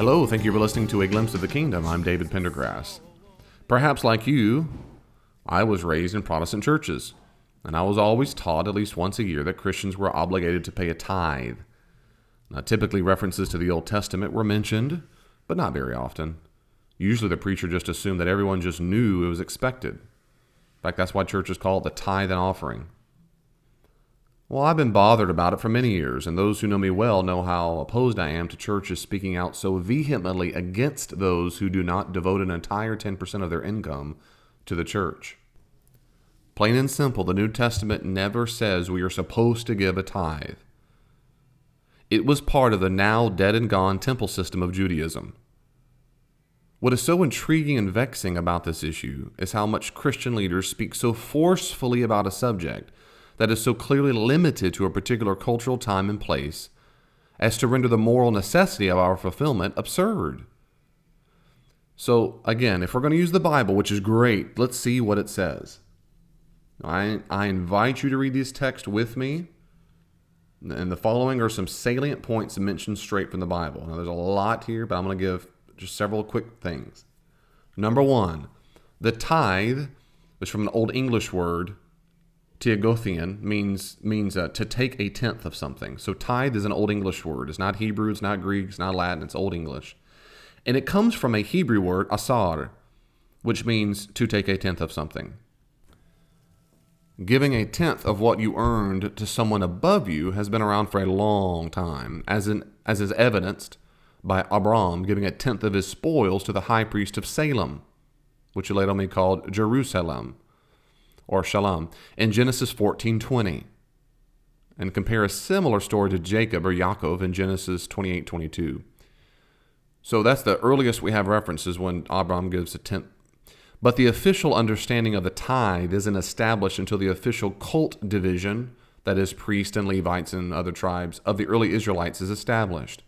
Hello, thank you for listening to A Glimpse of the Kingdom. I'm David Pendergrass. Perhaps like you, I was raised in Protestant churches, and I was always taught at least once a year that Christians were obligated to pay a tithe. Now, typically references to the Old Testament were mentioned, but not very often. Usually the preacher just assumed that everyone just knew it was expected. In fact, that's why churches call it the tithe and offering. Well, I've been bothered about it for many years, and those who know me well know how opposed I am to churches speaking out so vehemently against those who do not devote an entire 10% of their income to the church. Plain and simple, the New Testament never says we are supposed to give a tithe. It was part of the now dead and gone temple system of Judaism. What is so intriguing and vexing about this issue is how much Christian leaders speak so forcefully about a subject that is so clearly limited to a particular cultural time and place as to render the moral necessity of our fulfillment absurd. So again, if we're going to use the Bible, which is great, let's see what it says. I invite you to read these texts with me, and the following are some salient points mentioned straight from the Bible. Now there's a lot here, but I'm going to give just several quick things. Number one, the tithe is from an Old English word, Tiagothian, means to take a tenth of something. So tithe is an Old English word. It's not Hebrew, it's not Greek, it's not Latin, it's Old English. And it comes from a Hebrew word, asar, which means to take a tenth of something. Giving a tenth of what you earned to someone above you has been around for a long time, as is evidenced by Abram giving a tenth of his spoils to the high priest of Salem, which later will be called Jerusalem, or Shalom, in Genesis 14:20, and compare a similar story to Jacob or Yaakov in Genesis 28:22. So that's the earliest we have references when Abram gives a tenth. But the official understanding of the tithe isn't established until the official cult division, that is, priests and Levites and other tribes of the early Israelites, is established.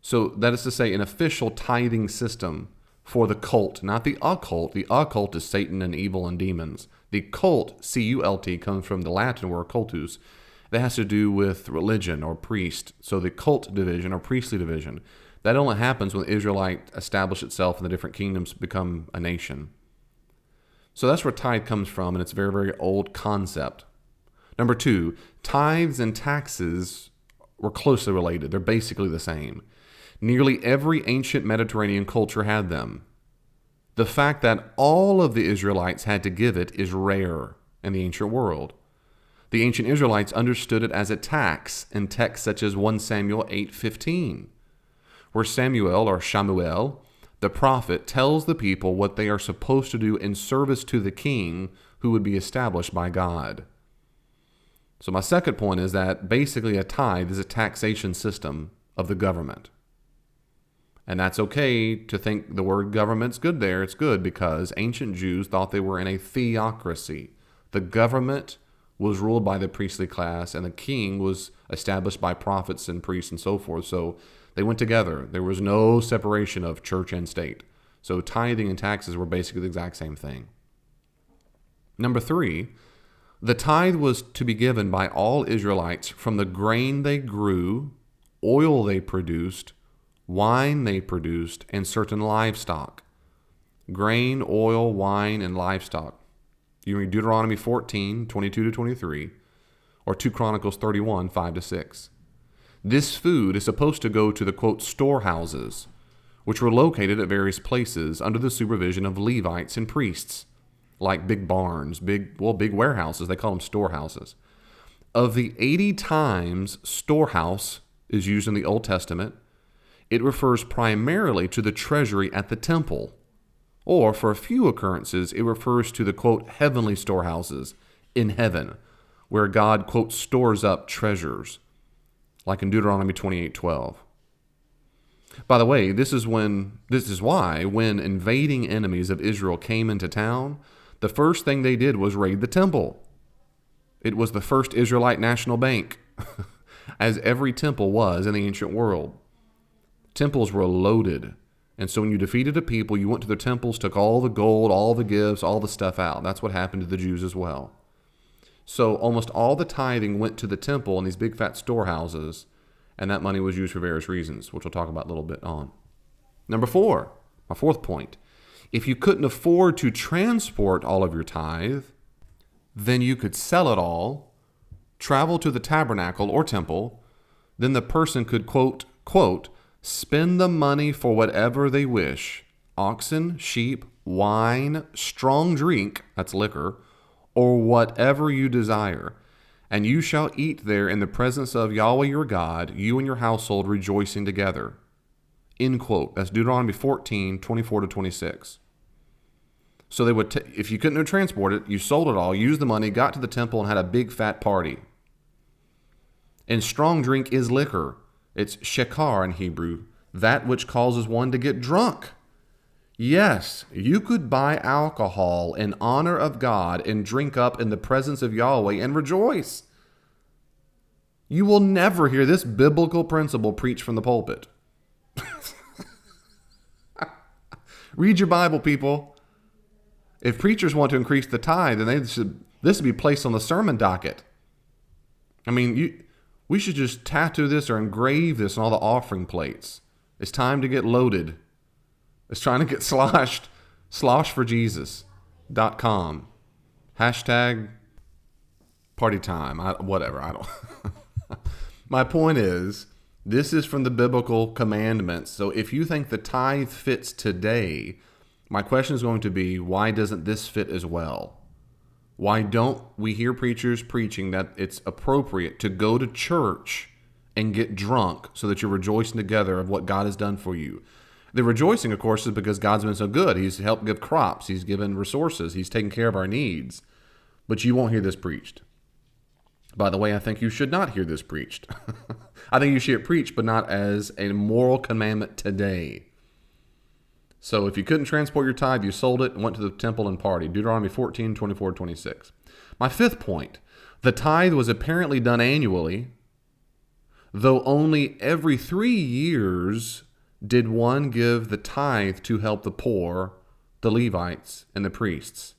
So that is to say, an official tithing system for the cult, not the occult. The occult is Satan and evil and demons. The cult, C-U-L-T, comes from the Latin word cultus. That has to do with religion or priest. So the cult division or priestly division, that only happens when the Israelite establish itself and the different kingdoms become a nation. So that's where tithe comes from, and it's a very, very old concept. Number two, tithes and taxes were closely related. They're basically the same. Nearly every ancient Mediterranean culture had them. The fact that all of the Israelites had to give it is rare in the ancient world. The ancient Israelites understood it as a tax in texts such as 1 Samuel 8:15, where Samuel, or Shamuel, the prophet, tells the people what they are supposed to do in service to the king who would be established by God. So my second point is that basically a tithe is a taxation system of the government. And that's okay to think the word government's good there. It's good because ancient Jews thought they were in a theocracy. The government was ruled by the priestly class, and the king was established by prophets and priests and so forth. So they went together. There was no separation of church and state. So tithing and taxes were basically the exact same thing. Number three, the tithe was to be given by all Israelites from the grain they grew, oil they produced, wine they produced, and certain livestock. Grain, oil, wine, and livestock. You read Deuteronomy 14:22-23, or 2 Chronicles 31, 5-6. This food is supposed to go to the, quote, storehouses, which were located at various places under the supervision of Levites and priests, like big barns, big warehouses. They call them storehouses. Of the 80 times storehouse is used in the Old Testament, it refers primarily to the treasury at the temple, or for a few occurrences, it refers to the, quote, heavenly storehouses in heaven, where God, quote, stores up treasures, like in Deuteronomy 28:12. By the way, this is why when invading enemies of Israel came into town, the first thing they did was raid the temple. It was the first Israelite national bank, as every temple was in the ancient world. Temples were loaded. And so when you defeated a people, you went to their temples, took all the gold, all the gifts, all the stuff out. That's what happened to the Jews as well. So almost all the tithing went to the temple and these big fat storehouses, and that money was used for various reasons, which we'll talk about a little bit on. Number 4, my fourth point. If you couldn't afford to transport all of your tithe, then you could sell it all, travel to the tabernacle or temple, then the person could, quote, spend the money for whatever they wish, oxen, sheep, wine, strong drink, that's liquor, or whatever you desire. And you shall eat there in the presence of Yahweh your God, you and your household rejoicing together. End quote. That's Deuteronomy 14, 24 to 26. So they would, if you couldn't transport it, you sold it all, used the money, got to the temple, and had a big fat party. And strong drink is liquor. It's shekar in Hebrew, that which causes one to get drunk. Yes, you could buy alcohol in honor of God and drink up in the presence of Yahweh and rejoice. You will never hear this biblical principle preached from the pulpit. Read your Bible, people. If preachers want to increase the tithe, then this should be placed on the sermon docket. I mean, we should just tattoo this or engrave this on all the offering plates. It's time to get loaded. It's trying to get sloshed. Sloshforjesus.com. Hashtag party time. Whatever. I don't. My point is, this is from the biblical commandments. So if you think the tithe fits today, my question is going to be, why doesn't this fit as well? Why don't we hear preachers preaching that it's appropriate to go to church and get drunk so that you're rejoicing together of what God has done for you? The rejoicing, of course, is because God's been so good. He's helped give crops. He's given resources. He's taken care of our needs. But you won't hear this preached. By the way, I think you should not hear this preached. I think you should hear it preached, but not as a moral commandment today. So if you couldn't transport your tithe, you sold it and went to the temple and partied. Deuteronomy 14, 24, 26. My fifth point, the tithe was apparently done annually, though only every 3 years did one give the tithe to help the poor, the Levites, and the priests.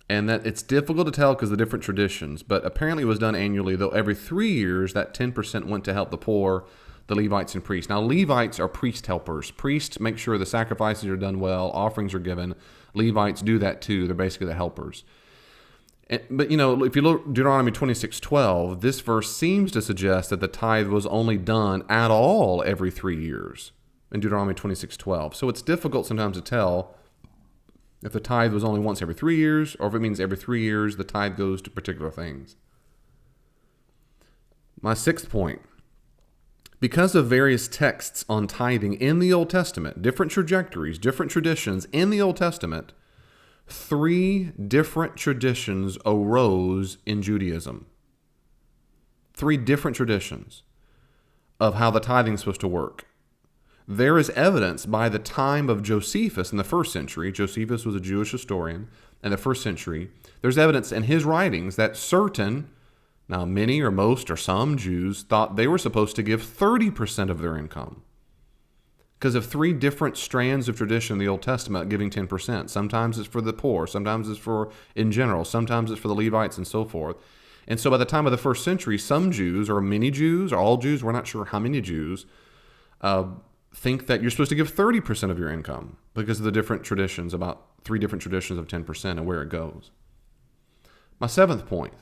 And that it's difficult to tell because of the different traditions, but apparently it was done annually, though every 3 years that 10% went to help the poor, the Levites, and priests. Now, Levites are priest helpers. Priests make sure the sacrifices are done well, offerings are given. Levites do that too. They're basically the helpers. But, if you look at Deuteronomy 26:12, this verse seems to suggest that the tithe was only done at all every 3 years in Deuteronomy 26:12. So it's difficult sometimes to tell if the tithe was only once every 3 years, or if it means every 3 years the tithe goes to particular things. My sixth point, because of various texts on tithing in the Old Testament, different trajectories, different traditions in the Old Testament, 3 different traditions arose in Judaism. 3 different traditions of how the tithing is supposed to work. There is evidence by the time of Josephus in the 1st century. Josephus was a Jewish historian in the 1st century. There's evidence in his writings that now many or most or some Jews thought they were supposed to give 30% of their income. Because of 3 different strands of tradition in the Old Testament giving 10%. Sometimes it's for the poor, sometimes it's for in general, sometimes it's for the Levites and so forth. And so by the time of the 1st century, some Jews, or many Jews, or all Jews, we're not sure how many Jews, think that you're supposed to give 30% of your income because of the different traditions, about 3 different traditions of 10% and where it goes. My 7th point,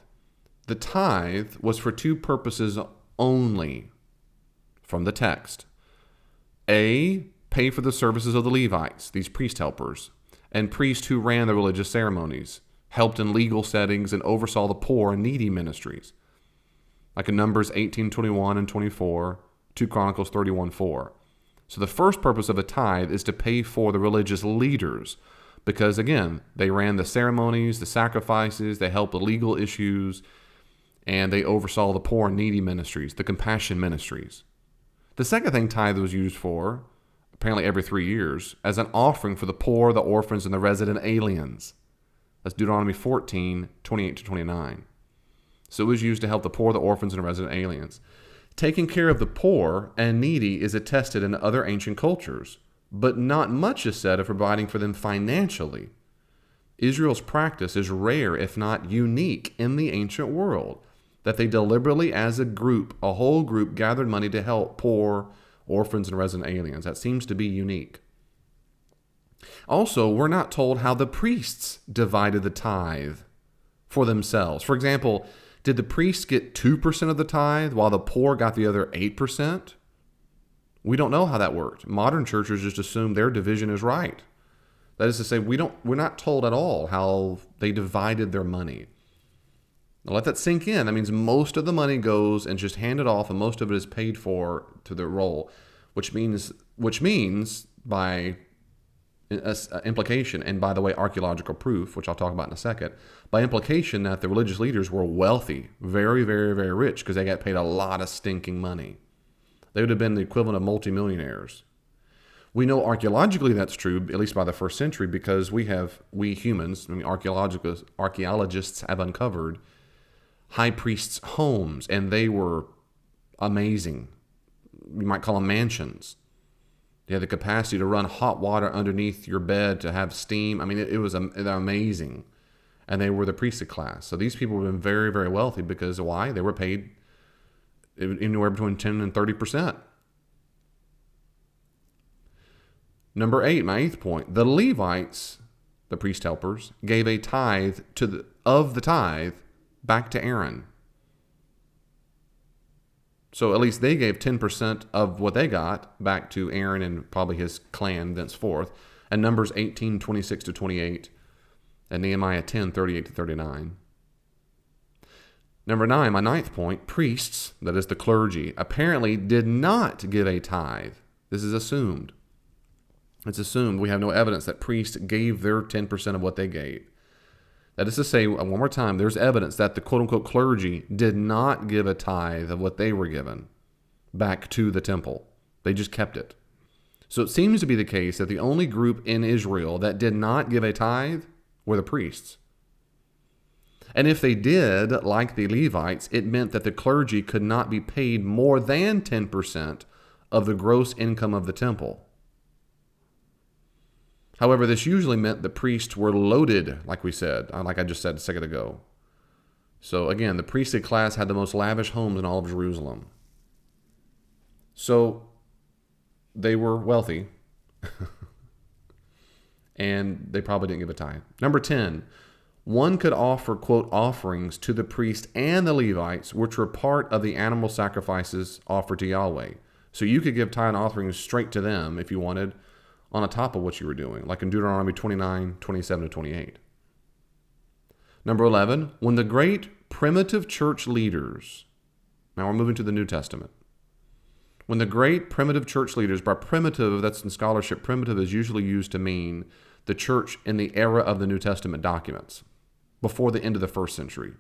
the tithe was for 2 purposes only from the text. A, pay for the services of the Levites, these priest helpers, and priests who ran the religious ceremonies, helped in legal settings, and oversaw the poor and needy ministries, like in Numbers 18:21 and 24, 2 Chronicles 31:4. So the first purpose of a tithe is to pay for the religious leaders because, again, they ran the ceremonies, the sacrifices, they helped with legal issues, and they oversaw the poor and needy ministries, the compassion ministries. The second thing tithe was used for, apparently every 3 years, as an offering for the poor, the orphans, and the resident aliens. That's Deuteronomy 14, 28 to 29. So it was used to help the poor, the orphans, and the resident aliens. Taking care of the poor and needy is attested in other ancient cultures, but not much is said of providing for them financially. Israel's practice is rare, if not unique, in the ancient world, that they deliberately, as a group, a whole group, gathered money to help poor orphans and resident aliens. That seems to be unique. Also, we're not told how the priests divided the tithe for themselves. For example, did the priests get 2% of the tithe while the poor got the other 8%? We don't know how that worked. Modern churches just assume their division is right. That is to say, we're not told at all how they divided their money. Now let that sink in. That means most of the money goes and just handed off, and most of it is paid for to the roll, which means by implication, and by the way, archaeological proof, which I'll talk about in a second, by implication that the religious leaders were wealthy, very, very, very rich, because they got paid a lot of stinking money. They would have been the equivalent of multimillionaires. We know archaeologically that's true, at least by the first century, because we humans, archaeologists have uncovered high priests' homes, and they were amazing. You might call them mansions. They had the capacity to run hot water underneath your bed to have steam. I mean, they're amazing. And they were the priesthood class. So these people have been very, very wealthy because why? They were paid anywhere between 10 and 30%. Number 8, my 8th point. The Levites, the priest helpers, gave a tithe of the tithe back to Aaron. So at least they gave 10% of what they got back to Aaron and probably his clan thenceforth. And Numbers 18:26-28, and Nehemiah 10:38-39. Number 9, my 9th point, priests, that is the clergy, apparently did not give a tithe. This is assumed. It's assumed. We have no evidence that priests gave their 10% of what they gave. That is to say, one more time, there's evidence that the quote-unquote clergy did not give a tithe of what they were given back to the temple. They just kept it. So it seems to be the case that the only group in Israel that did not give a tithe were the priests. And if they did, like the Levites, it meant that the clergy could not be paid more than 10% of the gross income of the temple. However, this usually meant the priests were loaded, like I just said a second ago. So again, the priesthood class had the most lavish homes in all of Jerusalem. So they were wealthy, and they probably didn't give a tithe. Number 10, one could offer, quote, offerings to the priest and the Levites, which were part of the animal sacrifices offered to Yahweh. So you could give tithe and offerings straight to them if you wanted, on top of what you were doing, like in Deuteronomy 29:27-28. Number 11, when the great primitive church leaders, now we're moving to the New Testament. When the great primitive church leaders, by primitive, that's in scholarship, primitive is usually used to mean the church in the era of the New Testament documents, before the end of the first century.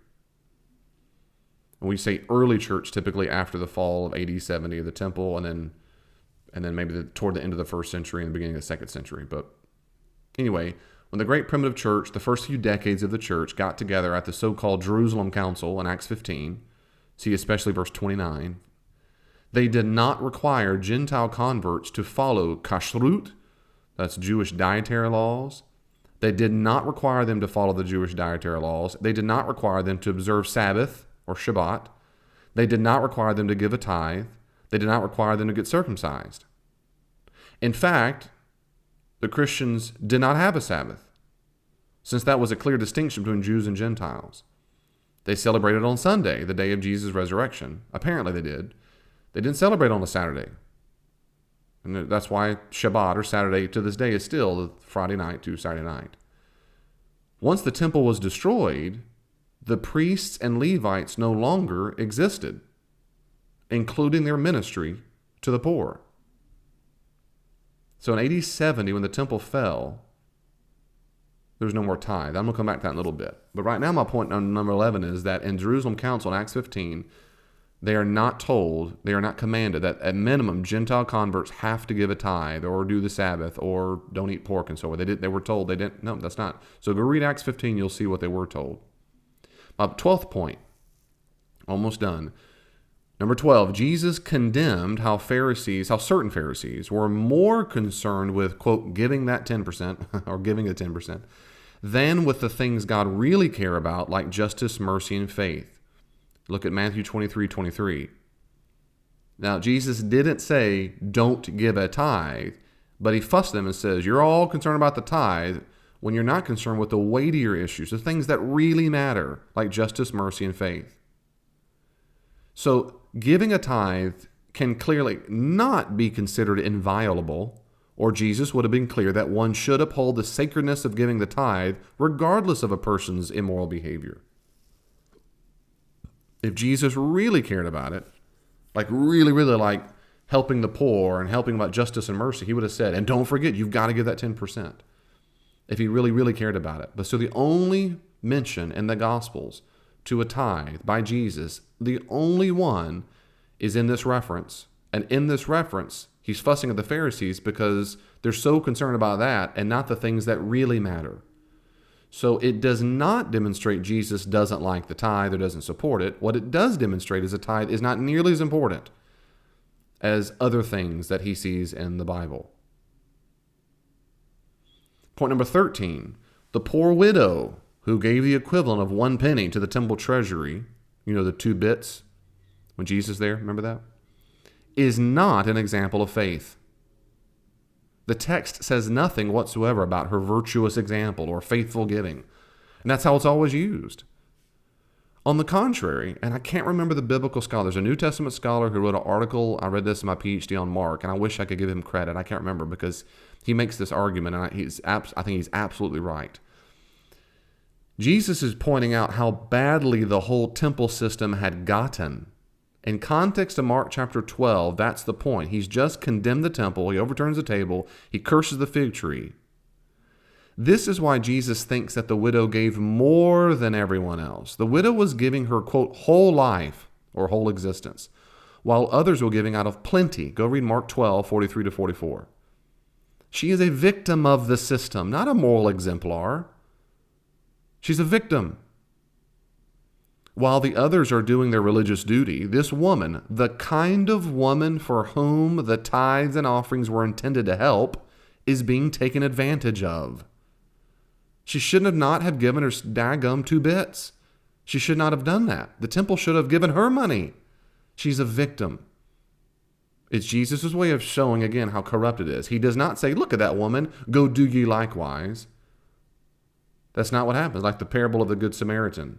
And we say early church typically after the fall of AD 70 of the temple, and then maybe toward the end of the first century and the beginning of the second century. But anyway, when the great primitive church, the first few decades of the church, got together at the so-called Jerusalem Council in Acts 15, see especially verse 29, they did not require Gentile converts to follow kashrut, that's Jewish dietary laws. They did not require them to follow the Jewish dietary laws. They did not require them to observe Sabbath or Shabbat. They did not require them to give a tithe. They did not require them to get circumcised. In fact, the Christians did not have a Sabbath, since that was a clear distinction between Jews and Gentiles. They celebrated on Sunday, the day of Jesus' resurrection. Apparently they did. They didn't celebrate on a Saturday. And that's why Shabbat or Saturday to this day is still Friday night to Saturday night. Once the temple was destroyed, the priests and Levites no longer existed, including their ministry to the poor. So in AD 70, when the temple fell, there was no more tithe. I'm going to come back to that in a little bit. But right now, my point on number 11 is that in Jerusalem Council in Acts 15, they are not told, they are not commanded that at minimum Gentile converts have to give a tithe or do the Sabbath or don't eat pork and so on. They were told they didn't. No, that's not. So go read Acts 15, you'll see what they were told. My 12th point, almost done. Number 12, Jesus condemned how certain Pharisees were more concerned with, quote, giving that 10% or giving the 10% than with the things God really care about, like justice, mercy, and faith. Look at Matthew 23:23. Now, Jesus didn't say, don't give a tithe, but he fussed them and says, you're all concerned about the tithe when you're not concerned with the weightier issues, the things that really matter, like justice, mercy, and faith. So giving a tithe can clearly not be considered inviolable, or Jesus would have been clear that one should uphold the sacredness of giving the tithe regardless of a person's immoral behavior. If Jesus really cared about it, like really, really like helping the poor and helping about justice and mercy, he would have said, and don't forget, you've got to give that 10%. If he really, really cared about it. But so the only mention in the Gospels to a tithe by Jesus, the only one is in this reference. And in this reference, he's fussing at the Pharisees because they're so concerned about that and not the things that really matter. So it does not demonstrate Jesus doesn't like the tithe or doesn't support it. What it does demonstrate is a tithe is not nearly as important as other things that he sees in the Bible. Point number 13, the poor widow who gave the equivalent of 1 penny to the temple treasury, the 2 bits when Jesus there, remember that? Is not an example of faith. The text says nothing whatsoever about her virtuous example or faithful giving. And that's how it's always used. On the contrary, and I can't remember the biblical scholar, there's a New Testament scholar who wrote an article, I read this in my PhD on Mark, and I wish I could give him credit. I can't remember because he makes this argument, and I think he's absolutely right. Jesus is pointing out how badly the whole temple system had gotten. In context of Mark chapter 12, that's the point. He's just condemned the temple. He overturns the table. He curses the fig tree. This is why Jesus thinks that the widow gave more than everyone else. The widow was giving her, quote, whole life or whole existence, while others were giving out of plenty. Go read Mark 12, 43 to 44. She is a victim of the system, not a moral exemplar. She's a victim. While the others are doing their religious duty, this woman, the kind of woman for whom the tithes and offerings were intended to help, is being taken advantage of. She shouldn't have given her daggum 2 bits. She should not have done that. The temple should have given her money. She's a victim. It's Jesus' way of showing again how corrupt it is. He does not say, look at that woman, go do ye likewise. That's not what happens, like the parable of the Good Samaritan.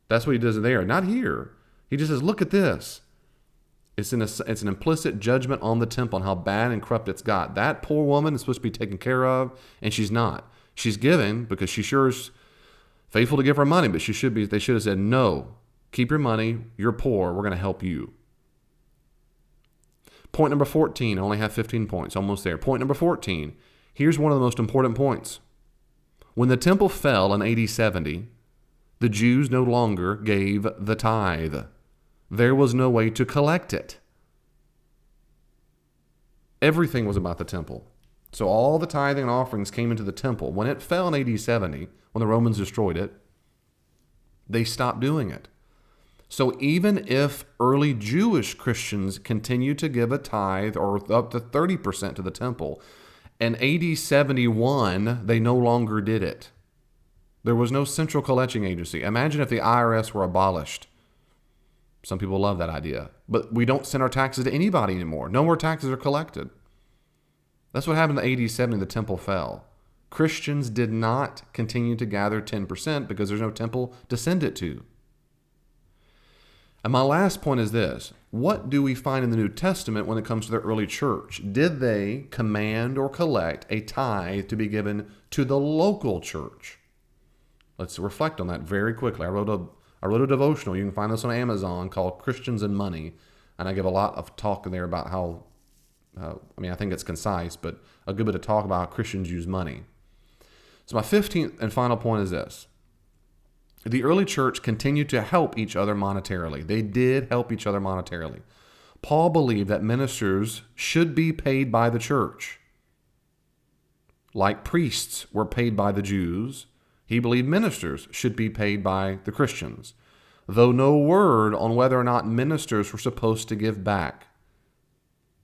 That's what he does there, not here. He just says, look at this. It's an implicit judgment on the temple and how bad and corrupt it's got. That poor woman is supposed to be taken care of, and she's not. She's giving because she sure is faithful to give her money, but they should have said, no, keep your money, you're poor, we're going to help you. Point number 14, I only have 15 points, almost there. Point number 14, here's one of the most important points. When the temple fell in AD 70, the Jews no longer gave the tithe. There was no way to collect it. Everything was about the temple. So all the tithing and offerings came into the temple. When it fell in AD 70, when the Romans destroyed it, they stopped doing it. So even if early Jewish Christians continued to give a tithe or up to 30% to the temple, in AD 71, they no longer did it. There was no central collection agency. Imagine if the IRS were abolished. Some people love that idea. But we don't send our taxes to anybody anymore. No more taxes are collected. That's what happened in AD 70, the temple fell. Christians did not continue to gather 10% because there's no temple to send it to. And my last point is this. What do we find in the New Testament when it comes to the early church? Did they command or collect a tithe to be given to the local church? Let's reflect on that very quickly. I wrote a devotional. You can find this on Amazon called Christians and Money. And I give a lot of talk in there about how, I think it's concise, but a good bit of talk about how Christians use money. So my 15th and final point is this. The early church continued to help each other monetarily. They did help each other monetarily. Paul believed that ministers should be paid by the church. Like priests were paid by the Jews, he believed ministers should be paid by the Christians, though no word on whether or not ministers were supposed to give back.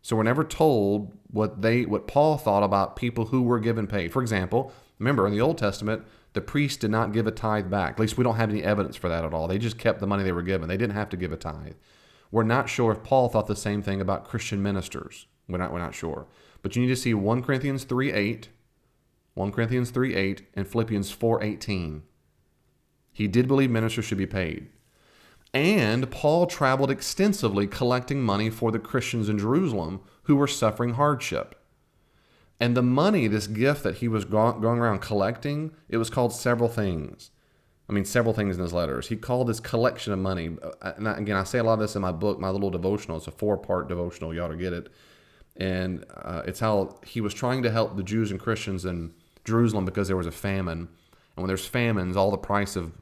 So we're never told what Paul thought about people who were given paid. For example, remember in the Old Testament, the priests did not give a tithe back. At least we don't have any evidence for that at all. They just kept the money they were given. They didn't have to give a tithe. We're not sure if Paul thought the same thing about Christian ministers. We're not sure. But you need to see 1 Corinthians 3:8, 1 Corinthians 3:8, and Philippians 4:18. He did believe ministers should be paid. And Paul traveled extensively collecting money for the Christians in Jerusalem who were suffering hardship. And the money, this gift that he was going around collecting, it was called several things. Several things in his letters. He called this collection of money. And again, I say a lot of this in my book, my little devotional. It's a 4-part devotional. You ought to get it. And it's how he was trying to help the Jews and Christians in Jerusalem because there was a famine. And when there's famines, all the price of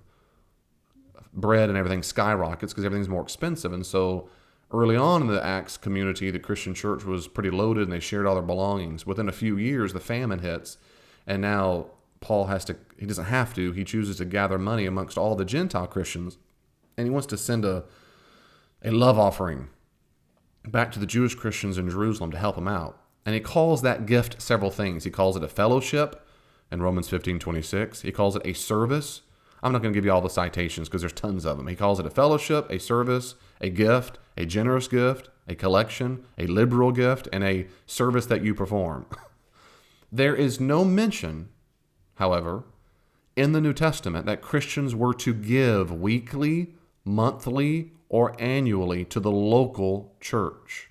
bread and everything skyrockets because everything's more expensive. And so early on in the Acts community, the Christian church was pretty loaded and they shared all their belongings. Within a few years, the famine hits. And now Paul he doesn't have to, he chooses to gather money amongst all the Gentile Christians. And he wants to send a love offering back to the Jewish Christians in Jerusalem to help them out. And he calls that gift several things. He calls it a fellowship in Romans 15:26. He calls it a service. I'm not going to give you all the citations because there's tons of them. He calls it a fellowship, a service, a gift, a generous gift, a collection, a liberal gift, and a service that you perform. There is no mention, however, in the New Testament that Christians were to give weekly, monthly, or annually to the local church.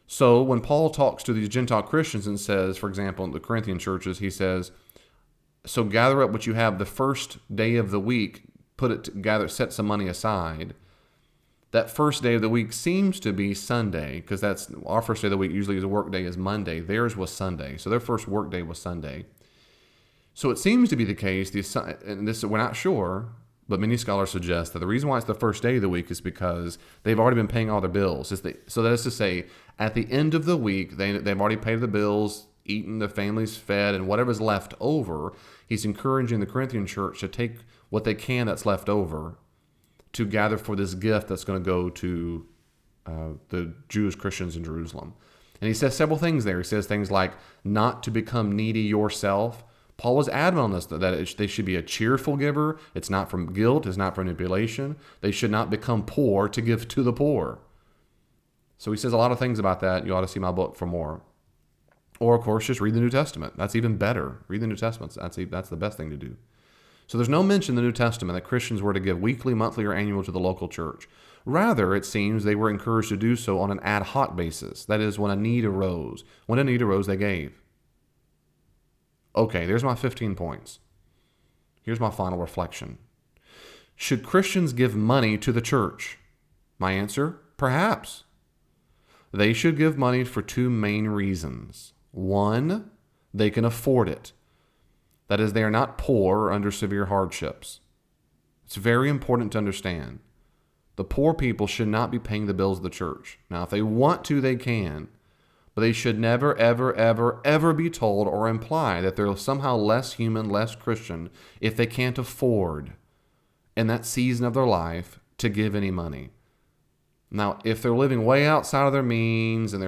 So when Paul talks to these Gentile Christians and says, for example, in the Corinthian churches, he says, so gather up what you have the first day of the week, set some money aside. That first day of the week seems to be Sunday, because that's our first day of the week. Usually the work day is Monday. Theirs was Sunday. So their first work day was Sunday. So it seems to be the case, and this we're not sure, but many scholars suggest that the reason why it's the first day of the week is because they've already been paying all their bills. So that is to say, at the end of the week, they've already paid the bills, eaten, the family's fed, and whatever's left over, he's encouraging the Corinthian church to take what they can that's left over to gather for this gift that's going to go to the Jewish Christians in Jerusalem. And he says several things there. He says things like not to become needy yourself. Paul was adamant on this, that they should be a cheerful giver. It's not from guilt. It's not from manipulation. They should not become poor to give to the poor. So he says a lot of things about that. You ought to see my book for more. Or, of course, just read the New Testament. That's even better. Read the New Testament. That's the best thing to do. So there's no mention in the New Testament that Christians were to give weekly, monthly, or annual to the local church. Rather, it seems they were encouraged to do so on an ad hoc basis. That is, when a need arose. When a need arose, they gave. Okay, there's my 15 points. Here's my final reflection. Should Christians give money to the church? My answer, perhaps. They should give money for 2 main reasons. 1, they can afford it. That is, they are not poor or under severe hardships. It's very important to understand. The poor people should not be paying the bills of the church. Now, if they want to, they can. But they should never, ever, ever, ever be told or imply that they're somehow less human, less Christian, if they can't afford, in that season of their life, to give any money. Now, if they're living way outside of their means and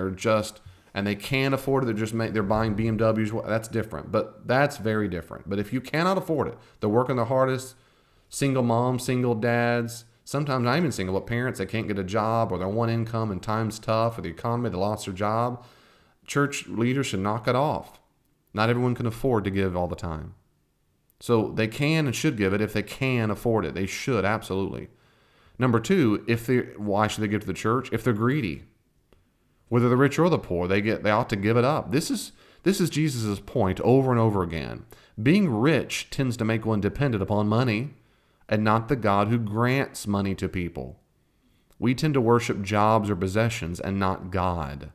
they can't afford it, they're buying BMWs, well, that's different. But that's very different. But if you cannot afford it, they're working their hardest, single moms, single dads, sometimes not even single, but parents that can't get a job or they're one income and time's tough or the economy, they lost their job, church leaders should knock it off. Not everyone can afford to give all the time. So they can and should give it if they can afford it. They should, absolutely. Number 2, why should they give to the church? If they're greedy. Whether they're rich or the poor, they ought to give it up. This is Jesus' point over and over again. Being rich tends to make one dependent upon money and not the God who grants money to people. We tend to worship jobs or possessions and not God.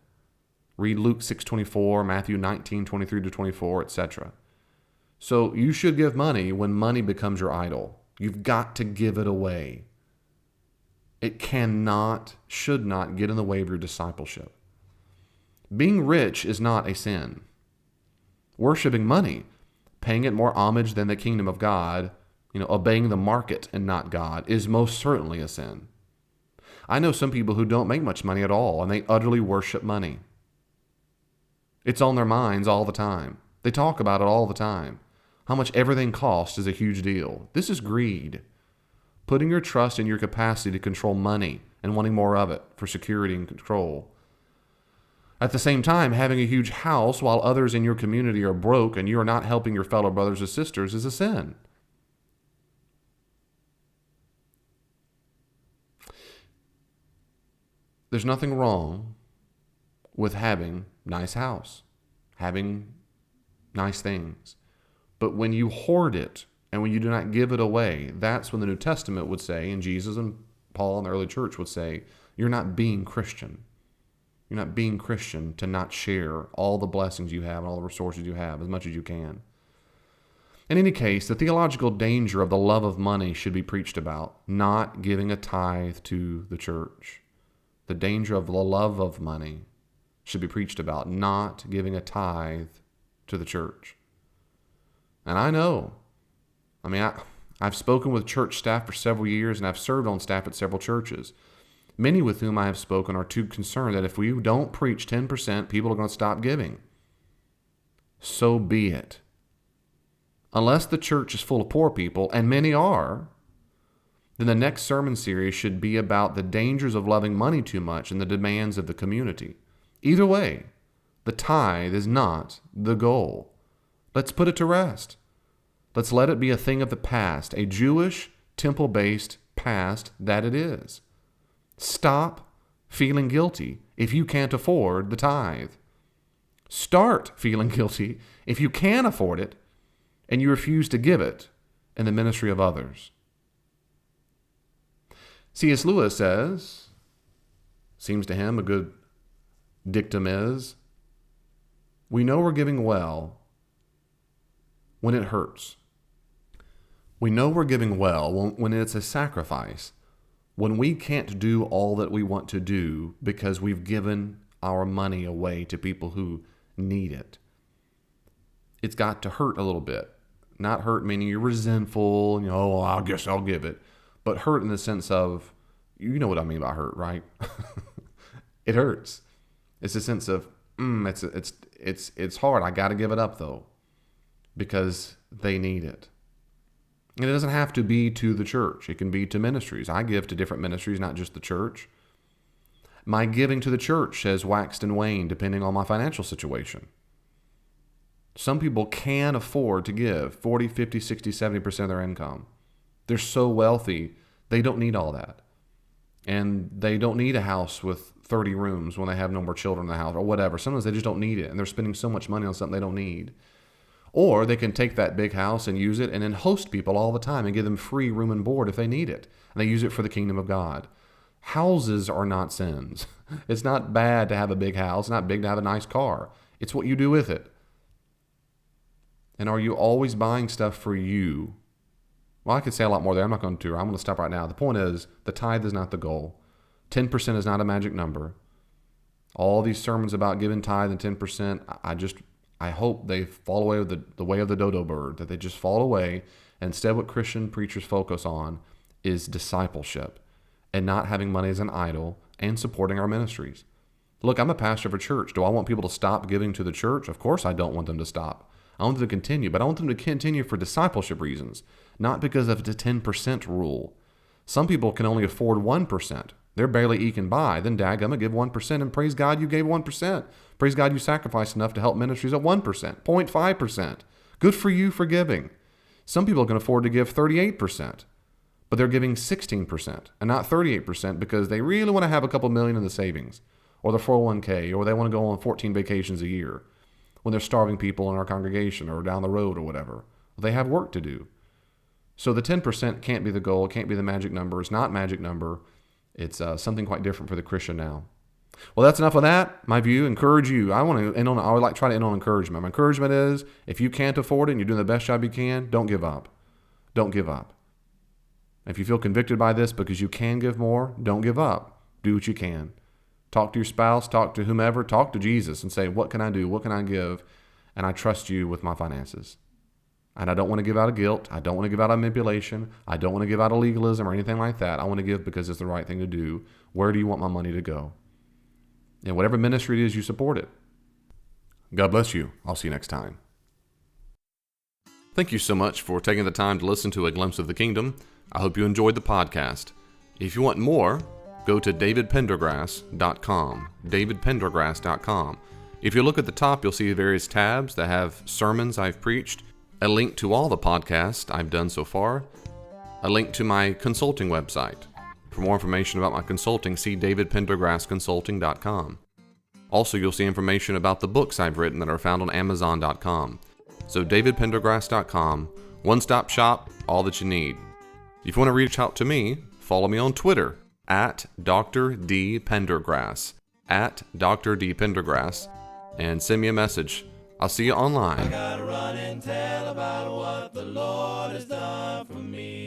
Read Luke 6:24, Matthew 19:23-24, etc. So you should give money when money becomes your idol. You've got to give it away. It should not get in the way of your discipleship. Being rich is not a sin. Worshipping money, paying it more homage than the kingdom of God, obeying the market and not God, is most certainly a sin. I know some people who don't make much money at all, and they utterly worship money. It's on their minds all the time. They talk about it all the time. How much everything costs is a huge deal. This is greed. putting your trust in your capacity to control money and wanting more of it for security and control. At the same time, having a huge house while others in your community are broke and you are not helping your fellow brothers and sisters is a sin. There's nothing wrong with having a nice house, having nice things. But when you hoard it and when you do not give it away, that's when the New Testament would say, and Jesus and Paul and the early church would say, you're not being Christian. You're not being Christian to not share all the blessings you have and all the resources you have as much as you can. In any case, the theological danger of the love of money should be preached about, not giving a tithe to the church. The danger of the love of money should be preached about, not giving a tithe to the church. And I know, I've spoken with church staff for several years, and I've served on staff at several churches. Many with whom I have spoken are too concerned that if we don't preach 10%, people are going to stop giving. So be it. Unless the church is full of poor people, and many are, then the next sermon series should be about the dangers of loving money too much and the demands of the community. Either way, the tithe is not the goal. Let's put it to rest. Let's let it be a thing of the past, a Jewish, temple-based past that it is. Stop feeling guilty if you can't afford the tithe. Start feeling guilty if you can afford it and you refuse to give it in the ministry of others. C.S. Lewis says, seems to him a good dictum is, we know we're giving well when it hurts. We know we're giving well when it's a sacrifice, when we can't do all that we want to do because we've given our money away to people who need it. It's got to hurt a little bit. Not hurt meaning you're resentful and I guess I'll give it. But hurt in the sense of, you know what I mean by hurt, right? It hurts. It's a sense of, it's hard. I got to give it up though, because they need it. And it doesn't have to be to the church. It can be to ministries. I give to different ministries, not just the church. My giving to the church has waxed and waned depending on my financial situation. Some people can afford to give 40, 50, 60, 70% of their income. They're so wealthy, they don't need all that. And they don't need a house with 30 rooms when they have no more children in the house or whatever. Sometimes they just don't need it, and they're spending so much money on something they don't need. Or they can take that big house and use it and then host people all the time and give them free room and board if they need it. And they use it for the kingdom of God. Houses are not sins. It's not bad to have a big house. It's not big to have a nice car. It's what you do with it. And are you always buying stuff for you? Well, I could say a lot more there. I'm not going to. I'm going to stop right now. The point is, the tithe is not the goal. 10% is not a magic number. All these sermons about giving tithe and 10%, I hope they fall away with the way of the dodo bird, that they just fall away. And instead, what Christian preachers focus on is discipleship and not having money as an idol and supporting our ministries. Look, I'm a pastor of a church. Do I want people to stop giving to the church? Of course I don't want them to stop. I want them to continue, but I want them to continue for discipleship reasons, not because of the 10% rule. Some people can only afford 1%. They're barely eking by. Then daggum, give 1% and praise God you gave 1%. Praise God you sacrificed enough to help ministries at 1%, 0.5%. Good for you for giving. Some people can afford to give 38%, but they're giving 16% and not 38% because they really want to have a couple million in the savings or the 401k, or they want to go on 14 vacations a year when they're starving people in our congregation or down the road or whatever. They have work to do. So the 10% can't be the goal. It can't be the magic number. It's not magic number. It's something quite different for the Christian now. Well, that's enough of that. My view, encourage you. I would like to try to end on encouragement. My encouragement is, if you can't afford it and you're doing the best job you can, don't give up. Don't give up. If you feel convicted by this because you can give more, don't give up. Do what you can. Talk to your spouse, talk to whomever, talk to Jesus and say, what can I do? What can I give? And I trust you with my finances. And I don't want to give out of guilt. I don't want to give out of manipulation. I don't want to give out of legalism or anything like that. I want to give because it's the right thing to do. Where do you want my money to go? And whatever ministry it is, you support it. God bless you. I'll see you next time. Thank you so much for taking the time to listen to A Glimpse of the Kingdom. I hope you enjoyed the podcast. If you want more, go to davidpendergrass.com, davidpendergrass.com. If you look at the top, you'll see various tabs that have sermons I've preached, a link to all the podcasts I've done so far, a link to my consulting website. For more information about my consulting, see davidpendergrassconsulting.com. Also, you'll see information about the books I've written that are found on amazon.com. So davidpendergrass.com, one-stop shop, all that you need. If you want to reach out to me, follow me on Twitter at Dr. D. Pendergrass, at Dr. D. Pendergrass, and send me a message. I'll see you online. I gotta run and tell about what the Lord has done for me.